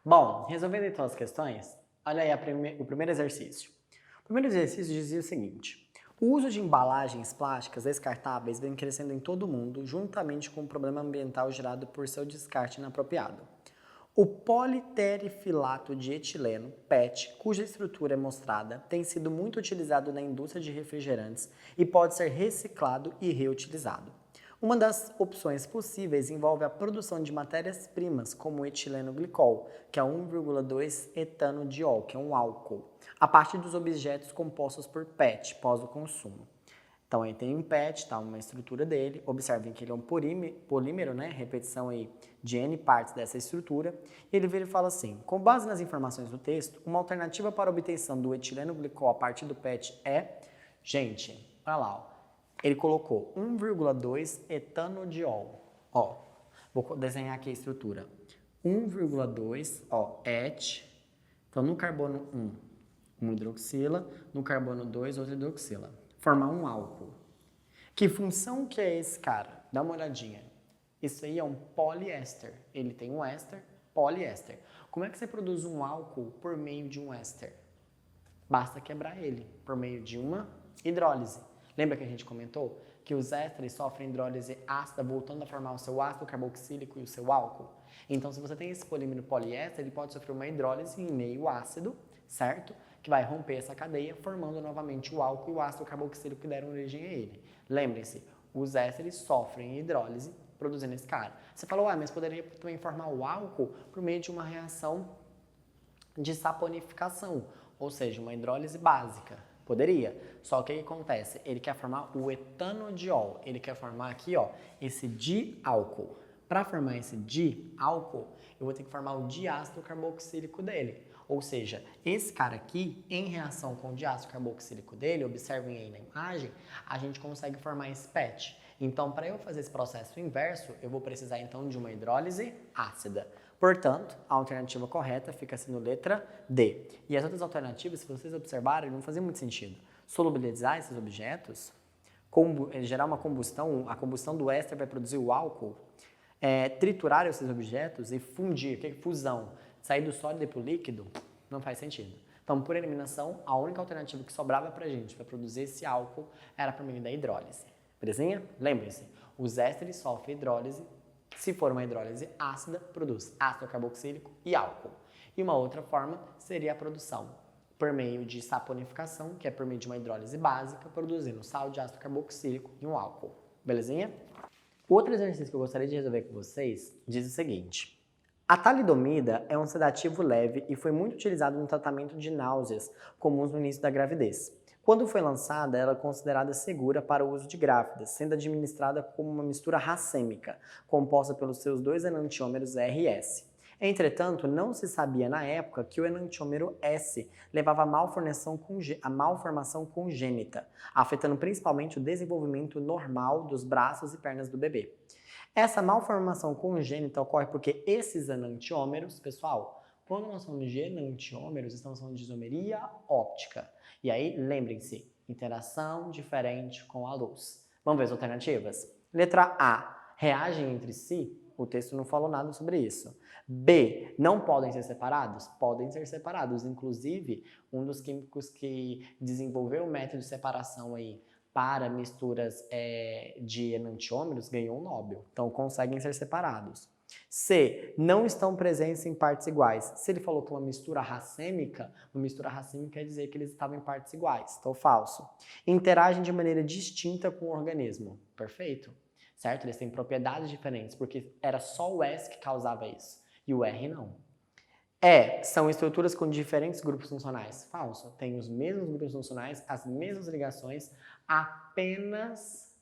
Bom, resolvendo então as questões, olha aí o primeiro exercício. O primeiro exercício dizia o seguinte: o uso de embalagens plásticas descartáveis vem crescendo em todo o mundo, juntamente com o problema ambiental gerado por seu descarte inapropriado. O politerfilato de etileno, PET, cuja estrutura é mostrada, tem sido muito utilizado na indústria de refrigerantes e pode ser reciclado e reutilizado. Uma das opções possíveis envolve a produção de matérias-primas, como o etileno glicol, que é 1,2 etanodiol, que é um álcool, a partir dos objetos compostos por PET, pós o consumo. Então aí tem um PET, tá, uma estrutura dele, observem que ele é um polímero, né, repetição aí de N partes dessa estrutura, e ele vira e fala assim: com base nas informações do texto, uma alternativa para a obtenção do etileno glicol a partir do PET é, gente, olha lá, ó, ele colocou 1,2 etanodiol, ó, vou desenhar aqui a estrutura, 1,2, ó, et, então no carbono 1 hidroxila, no carbono 2, outra hidroxila. Formar um álcool. Que função que é esse cara? Dá uma olhadinha. Isso aí é um poliéster. Ele tem um éster, poliéster. Como é que você produz um álcool por meio de um éster? Basta quebrar ele por meio de uma hidrólise. Lembra que a gente comentou que os ésteres sofrem hidrólise ácida, voltando a formar o seu ácido carboxílico e o seu álcool? Então, se você tem esse polímero poliéster, ele pode sofrer uma hidrólise em meio ácido, certo? Que vai romper essa cadeia, formando novamente o álcool e o ácido carboxílico que deram origem a ele. Lembrem-se, os ésteres sofrem hidrólise produzindo esse cara. Você falou, mas poderia também formar o álcool por meio de uma reação de saponificação, ou seja, uma hidrólise básica. Poderia, só que o que acontece? Ele quer formar o etanodiol, ele quer formar aqui, ó, esse diálcool. Para formar esse diálcool, eu vou ter que formar o diácido carboxílico dele. Ou seja, esse cara aqui, em reação com o diácido carboxílico dele, observem aí na imagem, a gente consegue formar esse PET. Então, para eu fazer esse processo inverso, eu vou precisar então de uma hidrólise ácida. Portanto, a alternativa correta fica sendo letra D. E as outras alternativas, se vocês observarem, não fazem muito sentido. Solubilizar esses objetos, gerar uma combustão, a combustão do éster vai produzir o álcool, triturar esses objetos e fundir, que é fusão, sair do sólido para o líquido, não faz sentido. Então, por eliminação, a única alternativa que sobrava para a gente para produzir esse álcool era por meio da hidrólise. Belezinha? Lembrem-se, os ésteres sofrem hidrólise. Se for uma hidrólise ácida, produz ácido carboxílico e álcool. E uma outra forma seria a produção por meio de saponificação, que é por meio de uma hidrólise básica, produzindo sal de ácido carboxílico e um álcool. Belezinha? Outro exercício que eu gostaria de resolver com vocês diz o seguinte: a talidomida é um sedativo leve e foi muito utilizado no tratamento de náuseas comuns no início da gravidez. Quando foi lançada, ela é considerada segura para o uso de grávidas, sendo administrada como uma mistura racêmica, composta pelos seus dois enantiômeros RS. Entretanto, não se sabia na época que o enantiômero S levava à malformação congênita, afetando principalmente o desenvolvimento normal dos braços e pernas do bebê. Essa malformação congênita ocorre porque esses enantiômeros, pessoal, quando nós falamos de enantiômeros, estamos falando de isomeria óptica. E aí, lembrem-se, interação diferente com a luz. Vamos ver as alternativas? Letra A, reagem entre si? O texto não falou nada sobre isso. B, não podem ser separados? Podem ser separados. Inclusive, um dos químicos que desenvolveu o método de separação aí para misturas de enantiômeros ganhou um Nobel. Então, conseguem ser separados. C, não estão presentes em partes iguais. Se ele falou que uma mistura racêmica quer dizer que eles estavam em partes iguais. Então, falso. Interagem de maneira distinta com o organismo. Perfeito. Certo? Eles têm propriedades diferentes, porque era só o S que causava isso, e o R não. São estruturas com diferentes grupos funcionais. Falso. Tem os mesmos grupos funcionais, as mesmas ligações, apenas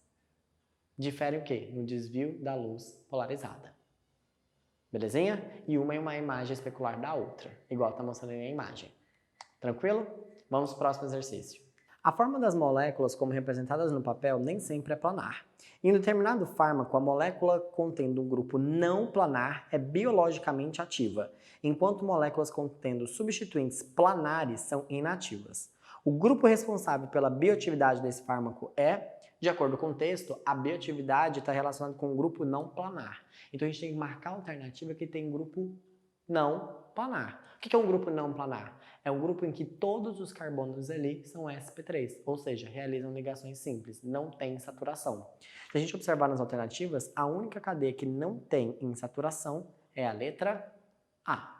difere o quê? No desvio da luz polarizada. Belezinha? E uma é uma imagem especular da outra, igual está mostrando aí a imagem. Tranquilo? Vamos para o próximo exercício. A forma das moléculas, como representadas no papel, nem sempre é planar. Em determinado fármaco, a molécula contendo um grupo não planar é biologicamente ativa, enquanto moléculas contendo substituintes planares são inativas. O grupo responsável pela bioatividade desse fármaco de acordo com o texto, a bioatividade está relacionada com um grupo não planar. Então a gente tem que marcar a alternativa que tem grupo não planar. O que é um grupo não planar? É um grupo em que todos os carbonos ali são sp3, ou seja, realizam ligações simples, não tem insaturação. Se a gente observar nas alternativas, a única cadeia que não tem insaturação é a letra A.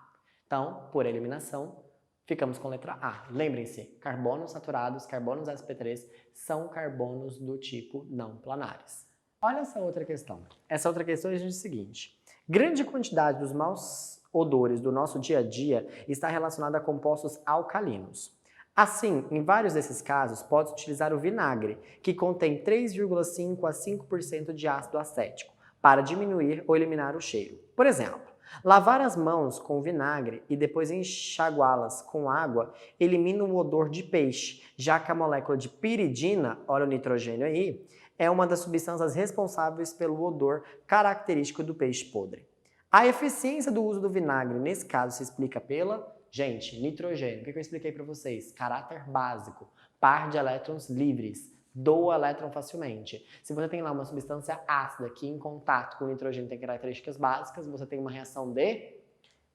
Então, por eliminação, ficamos com a letra A. Lembrem-se, carbonos saturados, carbonos sp3, são carbonos do tipo não planares. Olha essa outra questão. Essa outra questão diz o seguinte: grande quantidade dos maus odores do nosso dia a dia está relacionada a compostos alcalinos. Assim, em vários desses casos, pode-se utilizar o vinagre, que contém 3,5 a 5% de ácido acético, para diminuir ou eliminar o cheiro. Por exemplo, lavar as mãos com vinagre e depois enxaguá-las com água elimina o odor de peixe, já que a molécula de piridina, olha o nitrogênio aí, é uma das substâncias responsáveis pelo odor característico do peixe podre. A eficiência do uso do vinagre, nesse caso, se explica pela, gente, nitrogênio. O que eu expliquei para vocês? Caráter básico, par de elétrons livres, doa elétron facilmente. Se você tem lá uma substância ácida que em contato com o nitrogênio tem características básicas, você tem uma reação de...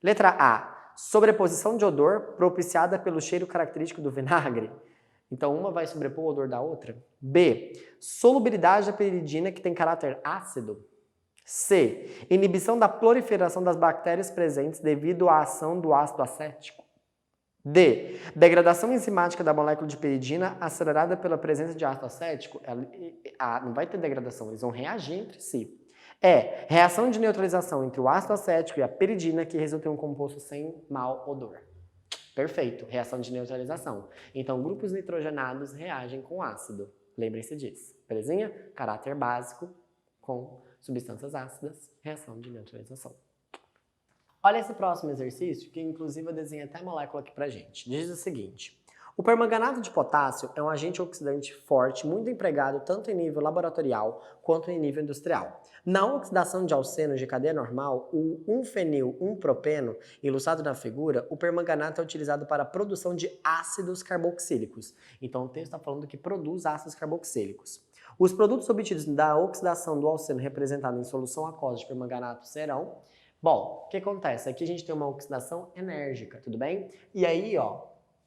Letra A, sobreposição de odor propiciada pelo cheiro característico do vinagre. Então, uma vai sobrepor o odor da outra. B, solubilidade da piridina que tem caráter ácido. C, inibição da proliferação das bactérias presentes devido à ação do ácido acético. D, degradação enzimática da molécula de piridina acelerada pela presença de ácido acético. Não vai ter degradação, eles vão reagir entre si. E, reação de neutralização entre o ácido acético e a piridina que resulta em um composto sem mau odor. Perfeito, reação de neutralização. Então, grupos nitrogenados reagem com ácido. Lembrem-se disso. Belezinha? Caráter básico com substâncias ácidas, reação de neutralização. Olha esse próximo exercício, que inclusive eu desenhei até a molécula aqui pra gente. Diz o seguinte: o permanganato de potássio é um agente oxidante forte, muito empregado tanto em nível laboratorial quanto em nível industrial. Na oxidação de alcenos de cadeia normal, o 1-fenil-1-propeno, ilustrado na figura, o permanganato é utilizado para a produção de ácidos carboxílicos. Então o texto está falando que produz ácidos carboxílicos. Os produtos obtidos da oxidação do alceno representado em solução aquosa de permanganato serão... Bom, o que acontece? Aqui a gente tem uma oxidação enérgica, tudo bem? E aí, ó,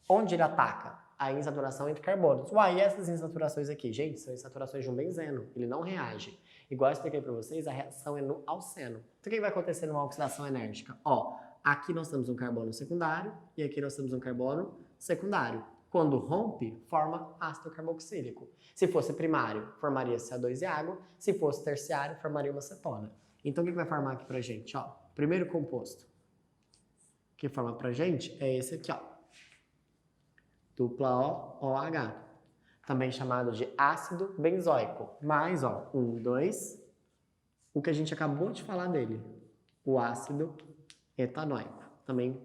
onde ele ataca? A insaturação entre carbonos. Uai, e essas insaturações aqui? Gente, são insaturações de um benzeno. Ele não reage. Igual eu expliquei para vocês, a reação é no alceno. Então, o que vai acontecer numa oxidação enérgica? Ó, aqui nós temos um carbono secundário e aqui nós temos um carbono secundário. Quando rompe, forma ácido carboxílico. Se fosse primário, formaria CO2 e água. Se fosse terciário, formaria uma cetona. Então, o que vai formar aqui pra gente? Ó, primeiro composto que forma pra gente é esse aqui, ó. Dupla OH. Também chamado de ácido benzoico. Mais, ó, 1, 2. O que a gente acabou de falar dele. O ácido etanoico. Também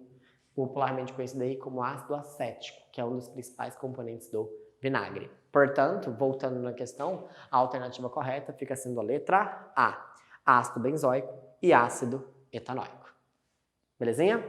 popularmente conhecido aí como ácido acético, que é um dos principais componentes do vinagre. Portanto, voltando na questão, a alternativa correta fica sendo a letra A, ácido benzoico e ácido etanoico. Belezinha?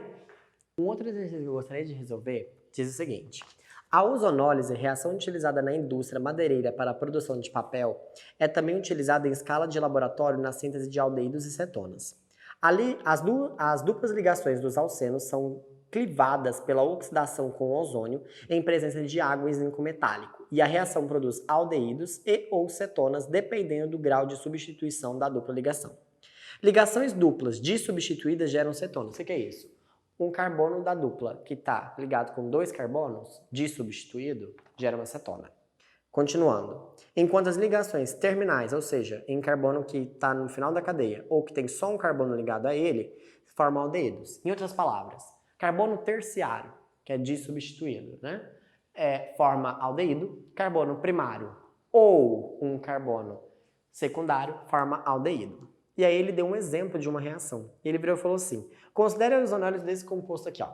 Um outro exercício que eu gostaria de resolver diz o seguinte: a ozonólise, reação utilizada na indústria madeireira para a produção de papel, é também utilizada em escala de laboratório na síntese de aldeídos e cetonas. Ali, as duplas ligações dos alcenos são clivadas pela oxidação com ozônio em presença de água e zinco metálico, e a reação produz aldeídos e ou cetonas dependendo do grau de substituição da dupla ligação. Ligações duplas dissubstituídas geram cetonas. O que é isso? Um carbono da dupla que está ligado com 2 carbonos, dissubstituído, gera uma cetona. Continuando. Enquanto as ligações terminais, ou seja, em carbono que está no final da cadeia ou que tem só um carbono ligado a ele, formam aldeídos. Em outras palavras, carbono terciário, que é dissubstituído, né? Forma aldeído, carbono primário ou um carbono secundário forma aldeído. E aí ele deu um exemplo de uma reação. E ele virou e falou assim: considere a ozonólise desse composto aqui, ó.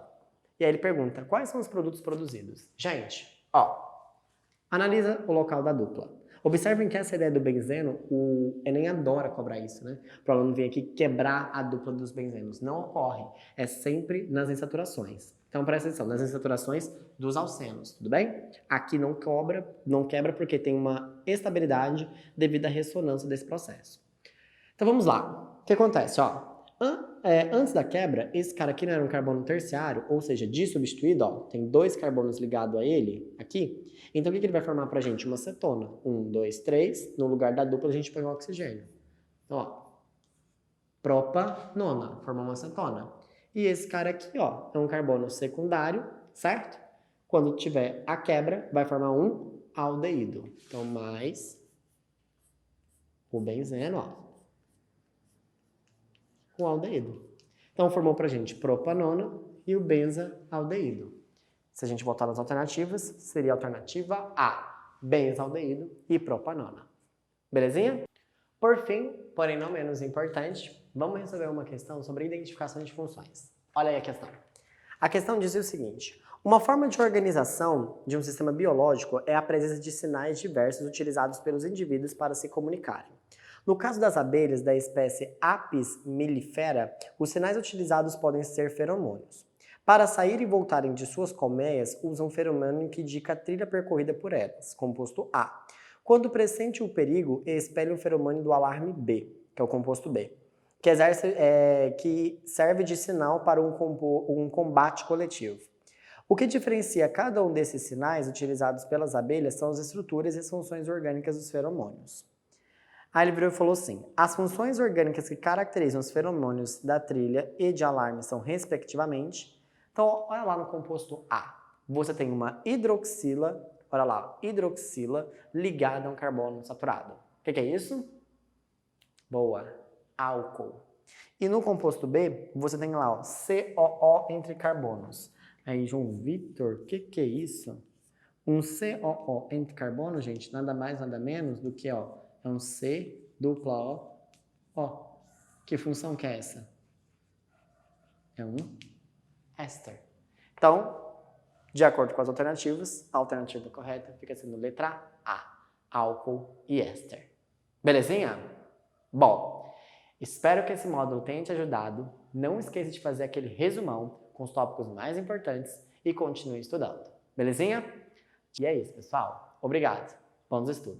E aí ele pergunta: quais são os produtos produzidos? Gente, ó, analisa o local da dupla. Observem que essa ideia do benzeno, o Enem adora cobrar isso, né? Para o aluno vir aqui quebrar a dupla dos benzenos. Não ocorre. É sempre nas insaturações. Então presta atenção, nas insaturações dos alcenos, tudo bem? Aqui não quebra porque tem uma estabilidade devido à ressonância desse processo. Então vamos lá. O que acontece? Ó, Antes da quebra, esse cara aqui não era um carbono terciário, ou seja, dissubstituído, ó, tem 2 carbonos ligados a ele aqui. Então, o que ele vai formar pra gente? Uma cetona. 1, 2, 3. No lugar da dupla, a gente põe o oxigênio. Então, ó, propanona, formou uma cetona. E esse cara aqui, ó, é um carbono secundário, certo? Quando tiver a quebra, vai formar um aldeído. Então, mais o benzeno, ó, o aldeído. Então, formou pra gente propanona e o benzaldeído. Se a gente botar nas alternativas, seria a alternativa A, benzaldeído e propanona. Belezinha? Por fim, porém não menos importante, vamos resolver uma questão sobre identificação de funções. Olha aí a questão. A questão dizia o seguinte: uma forma de organização de um sistema biológico é a presença de sinais diversos utilizados pelos indivíduos para se comunicarem. No caso das abelhas da espécie Apis mellifera, os sinais utilizados podem ser feromônios. Para sair e voltarem de suas colmeias, usam um feromônio que indica a trilha percorrida por elas, composto A. Quando pressente o perigo, expele um feromônio do alarme B, que é o composto B, que serve de sinal para um combate coletivo. O que diferencia cada um desses sinais utilizados pelas abelhas são as estruturas e as funções orgânicas dos feromônios. Aí ele virou e falou assim: as funções orgânicas que caracterizam os feromônios da trilha e de alarme são, respectivamente. Então, olha lá no composto A. Você tem uma hidroxila, olha lá, hidroxila ligada a um carbono saturado. O que é isso? Boa, álcool. E no composto B, você tem lá, ó, COO entre carbonos. Aí, João Vitor, o que é isso? Um COO entre carbono, gente, nada mais, nada menos do que, ó, é um C dupla O. Ó, que função que é essa? É um éster. Então, de acordo com as alternativas, a alternativa correta fica sendo letra A, álcool e éster. Belezinha? Bom, espero que esse módulo tenha te ajudado. Não esqueça de fazer aquele resumão com os tópicos mais importantes e continue estudando. Belezinha? E é isso, pessoal. Obrigado. Bons estudos.